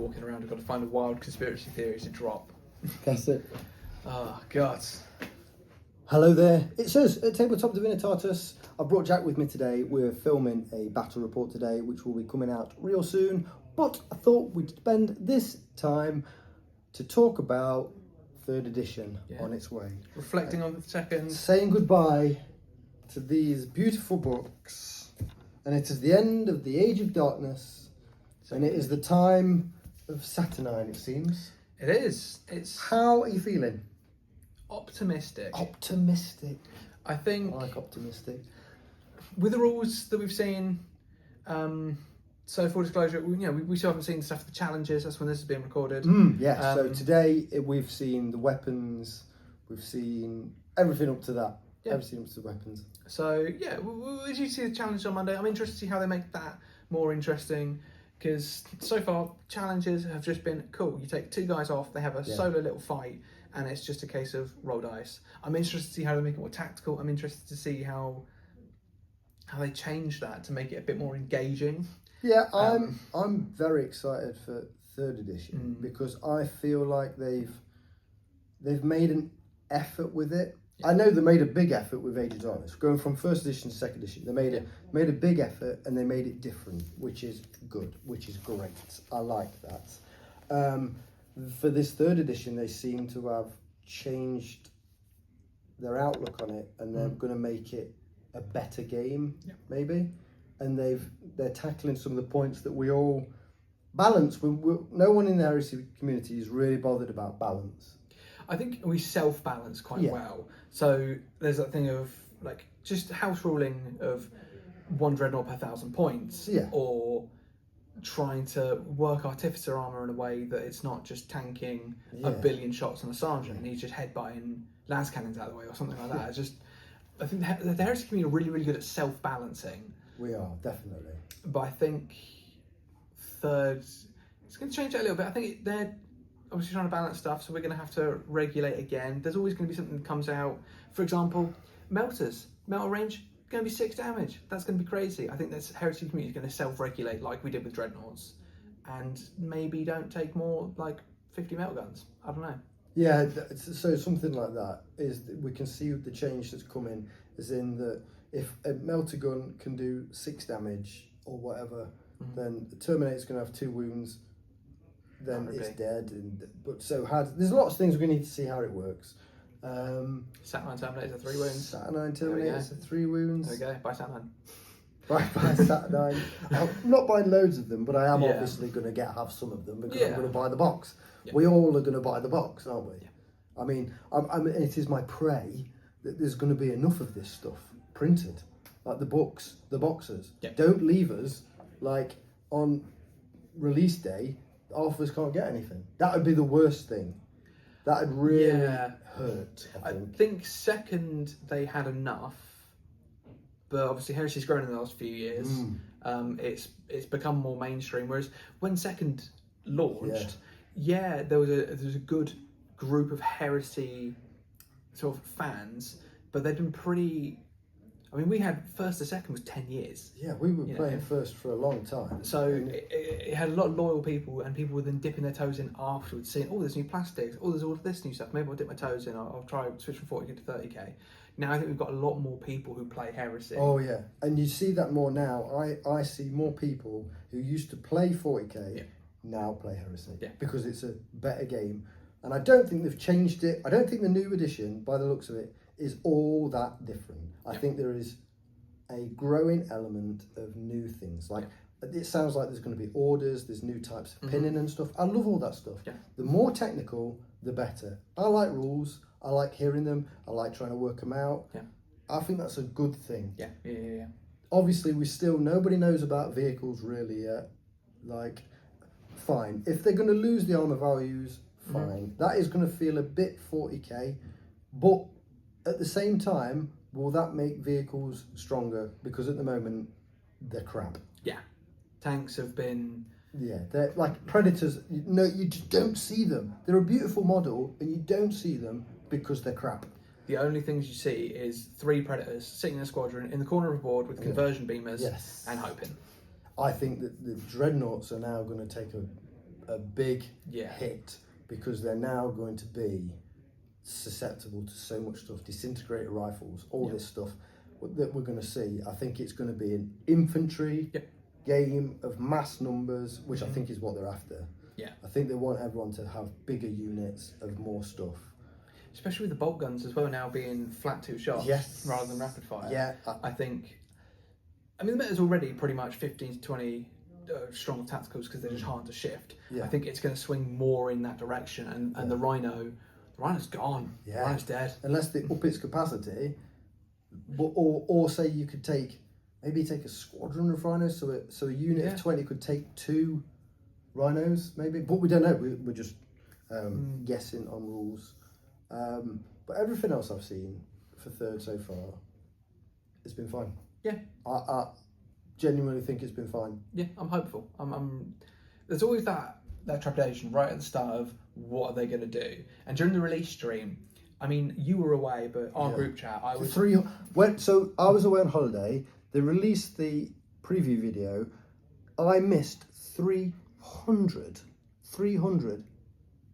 walking around. I've got to find a wild conspiracy theory to drop. That's it. Oh, God. Hello there. It says at Tabletop Divinitatus. I brought Jack with me today. We're filming a battle report today, which will be coming out real soon. But I thought we'd spend this time to talk about 3rd edition on its way. Reflecting on the second. Saying goodbye to these beautiful books. And it is the end of the Age of Darkness. And it is the time of Saturnine, it seems. It is. It's How are you feeling? optimistic. Optimistic. I think I like optimistic. with the rules that we've seen, so full disclosure, we still haven't seen stuff for the challenges. That's when this is being recorded. So today we've seen the weapons, we've seen everything up to that. Yeah. Everything up to the weapons. So yeah, did you see the challenge on Monday? I'm interested to see how they make that more interesting, because so far challenges have just been cool. You take 2 guys off, they have a solo little fight, and it's just a case of roll dice. I'm interested to see how they make it more tactical. I'm interested to see how they change that to make it a bit more engaging. Yeah, I'm very excited for 3rd edition because I feel like they've made an effort with it. I know they made a big effort with Age of Darkness, going from 1st edition to 2nd edition. They made a big effort and they made it different, which is good, which is great. I like that. For this 3rd edition, they seem to have changed their outlook on it, and they're going to make it a better game, maybe. And they're tackling some of the points that we all balance. No one in the heresy community is really bothered about balance. I think we self-balance quite well. So there's that thing of like just house ruling of 1 dreadnought per 1,000 points, or trying to work artificer armor in a way that it's not just tanking a billion shots on a sergeant and he's just headbutting lance cannons out of the way or something like that. It's just, I think the heresy community are really, really good at self-balancing. We are, definitely. But I think 3rd, it's going to change that a little bit. I think they're obviously trying to balance stuff, so we're going to have to regulate again. There's always going to be something that comes out. For example, melters. Melter range, going to be 6 damage. That's going to be crazy. I think this heresy community is going to self-regulate like we did with dreadnoughts, and maybe don't take more like 50 melter guns. I don't know. Yeah, so something like that is we can see the change that's coming, is in that if a melter gun can do 6 damage or whatever, then the Terminator's going to have 2 wounds, then it's dead. There's lots of things we're going to need to see how it works. Saturnine Terminators are 3 wounds. Saturnine Terminators are 3 wounds. There we go, buy Saturnine. Buy Saturnine. I'm not buying loads of them, but I am obviously going to have some of them because I'm going to buy the box. We all are going to buy the box, aren't we? I mean, it is my pray that there's going to be enough of this stuff printed, like the books, the boxes. Don't leave us like on release day. Half of us can't get anything. That would be the worst thing. That would really hurt. I think 2nd they had enough, but obviously Heresy's grown in the last few years. It's become more mainstream. Whereas when 2nd launched, there was a good group of Heresy sort of fans, but they'd been pretty. I mean, we had 1st to 2nd was 10 years. Yeah, we were playing 1st for a long time. So it had a lot of loyal people, and people were then dipping their toes in afterwards, saying, "Oh, there's new plastics. Oh, there's all this new stuff. Maybe I'll dip my toes in. I'll try switch from 40k to 30k." Now I think we've got a lot more people who play Heresy. Oh yeah, and you see that more now. I see more people who used to play 40k now play Heresy because it's a better game, and I don't think they've changed it. I don't think the new edition, by the looks of it, is all that different. I think there is a growing element of new things. Like it sounds like there's going to be orders, there's new types of pinning and stuff. I love all that stuff. The more technical, the better. I like rules. I like hearing them. I like trying to work them out. I think that's a good thing. Yeah. Obviously, nobody knows about vehicles really yet. Like, fine. If they're going to lose the armor values, fine. That is going to feel a bit 40k, but at the same time, will that make vehicles stronger? Because at the moment, they're crap. Yeah. Tanks have been... Yeah, they're like Predators. You just don't see them. They're a beautiful model, and you don't see them because they're crap. The only things you see is 3 Predators sitting in a squadron in the corner of a board with conversion beamers and hoping. I think that the Dreadnoughts are now going to take a big Yeah. hit, because they're now going to be susceptible to so much stuff, disintegrator rifles, all this stuff that we're going to see. I think it's going to be an infantry game of mass numbers, which I think is what they're after. Yeah. I think they want everyone to have bigger units of more stuff. Especially with the bolt guns as well now being flat 2 shots rather than rapid fire. Yeah. I think, the meta's already pretty much 15 to 20 strong tacticals because they're just hard to shift. Yeah. I think it's going to swing more in that direction, and the Rhino's gone. Yeah. The Rhino's dead. Unless they up its capacity, or say you could maybe take a squadron of Rhinos, so a unit of 20 could take 2 Rhinos, maybe. But we don't know. We're just guessing on rules. But everything else I've seen for third so far, it's been fine. Yeah. I genuinely think it's been fine. Yeah, I'm hopeful. There's always that trepidation right at the start of what are they going to do. And during the release stream, you were away, but our group chat, I was... So I was away on holiday. They released the preview video. I missed 300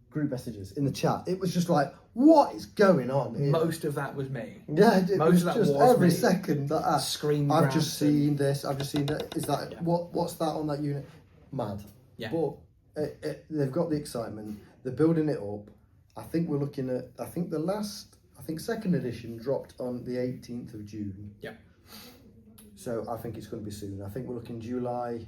group messages in the chat. It was just like, what is going on here? Most of that was me. Yeah, most of that was every me. Second that I screamed. I've just seen this. I've just seen that. Is that what's that on that unit? Mad. Yeah. But they've got the excitement. They're building it up. I think we're looking at. I think second edition dropped on the 18th of June. Yeah. So I think it's going to be soon. I think we're looking July.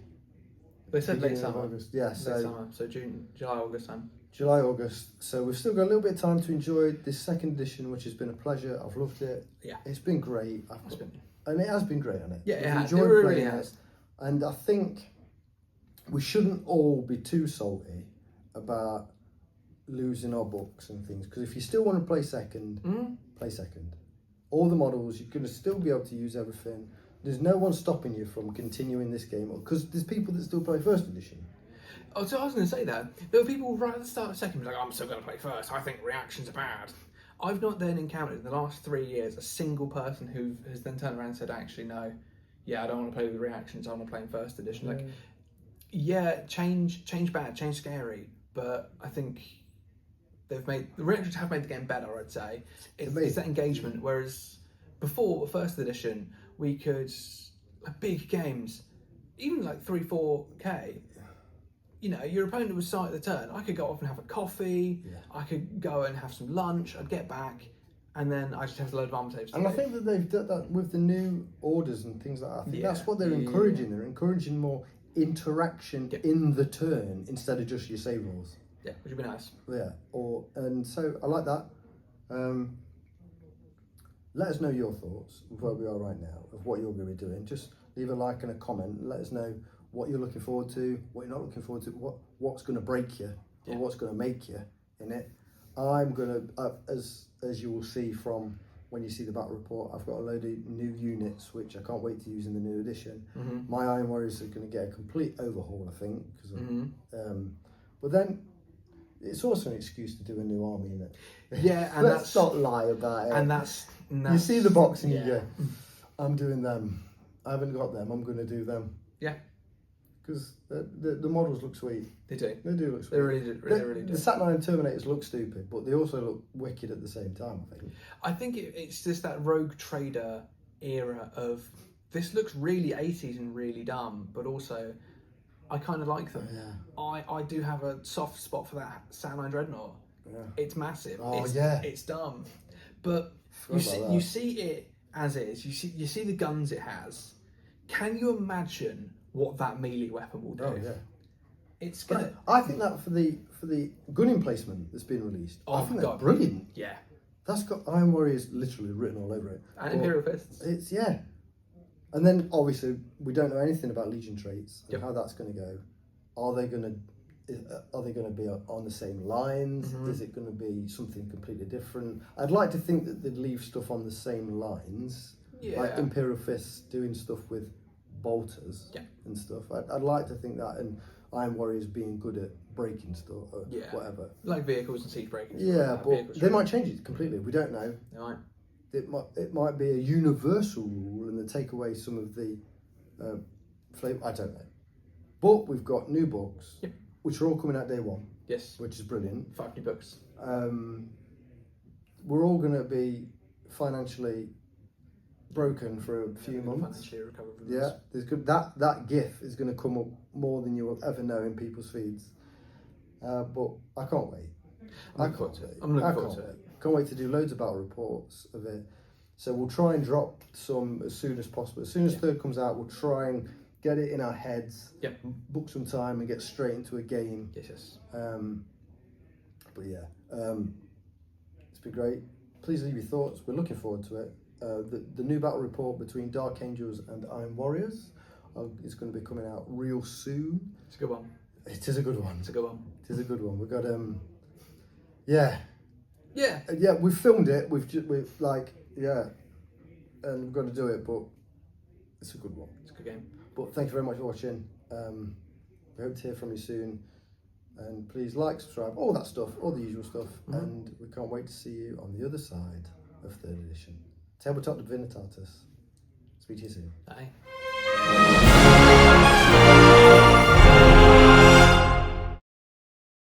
They said late summer. August. Yeah. Late summer. So June, July, August time. July, August. So we've still got a little bit of time to enjoy this second edition, which has been a pleasure. I've loved it. Yeah. It's been great. And it has been great on it. Yeah, it has. Enjoyed It really playing has. it. And I think we shouldn't all be too salty about losing our books and things, because if you still want to play second, play second. All the models, you're going to still be able to use everything. There's no one stopping you from continuing this game, because there's people that still play first edition. Oh, so I was going to say that. There were people right at the start of second like, I'm still going to play first. I think reactions are bad. I've not then encountered in the last 3 years a single person who has then turned around and said, actually, no, I don't want to play with reactions. I want to play in first edition. Like, change bad, change scary. But I think the reactions have made the game better, I'd say. It's that engagement. Whereas before, first edition, we could, big games, even like 3-4K, your opponent was sat at the turn. I could go off and have a coffee. Yeah. I could go and have some lunch. I'd get back, and then I just have a load of arm saves. And I think that they've done that with the new orders and things like that. I think that's what they're encouraging. They're encouraging more interaction in the turn instead of just your save rolls. Yeah, which would be nice. Yeah, and so I like that. Let us know your thoughts of where we are right now, of what you're going to be doing. Just leave a like and a comment. Let us know what you're looking forward to, what you're not looking forward to, what's going to break you, or what's going to make you in it. I'm going to, as you will see from when you see the battle report, I've got a load of new units which I can't wait to use in the new edition. My Iron Warriors are going to get a complete overhaul, I think. But then it's also an excuse to do a new army, isn't it? Yeah, and let's not lie about it. And that's you see the box and you go, I'm doing them. I haven't got them. I'm going to do them. Yeah. Because the models look sweet. They do. They do look sweet. They really do. The Sat9 Terminators look stupid, but they also look wicked at the same time, I think. I think it's just that Rogue Trader era of, this looks really 80s and really dumb, but also I kind of like them. Yeah. I do have a soft spot for that Sat9 Dreadnought. Yeah. It's massive. It's dumb. But you see it as is. You see the guns it has. Can you imagine what that melee weapon will do? Oh yeah. It's gonna. I think that for the gun emplacement that's been released, I think that's brilliant. Yeah. That's got Iron Warriors literally written all over it. And Imperial Fists. It's And then obviously we don't know anything about Legion traits and how that's going to go. Are they going to be on the same lines? Is it going to be something completely different? I'd like to think that they'd leave stuff on the same lines, like Imperial Fists doing stuff with bolters and stuff. I'd like to think that, and Iron Warriors being good at breaking stuff or whatever. Like vehicles and siege breaking. Yeah, but they might change it completely. We don't know. They might. It might be a universal rule and they take away some of the flavor. I don't know. But we've got new books. Yep. which are all coming out day one. Yes. Which is brilliant. 5 new books. We're all going to be financially broken for a few months. Financially recover from yeah, this. That GIF is going to come up more than you will ever know in people's feeds. But I can't wait. I'm looking forward to it. Can't wait to do loads of battle reports of it. So we'll try and drop some as soon as possible. As soon as third comes out, we'll try and get it in our heads. Yep. Book some time and get straight into a game. Yes. But yeah, it's been great. Please leave your thoughts. We're looking forward to it. The new battle report between Dark Angels and Iron Warriors is going to be coming out real soon. It's a good one. It is a good one. It's a good one. It is a good one. We've got Yeah. We've filmed it. We've and we've got to do it, but it's a good one. It's a good game. But thank you very much for watching. We hope to hear from you soon. And please like, subscribe, all that stuff, all the usual stuff. Mm-hmm. And we can't wait to see you on the other side of 3rd edition. Tabletop Divinitatis. Speak to you soon. Bye.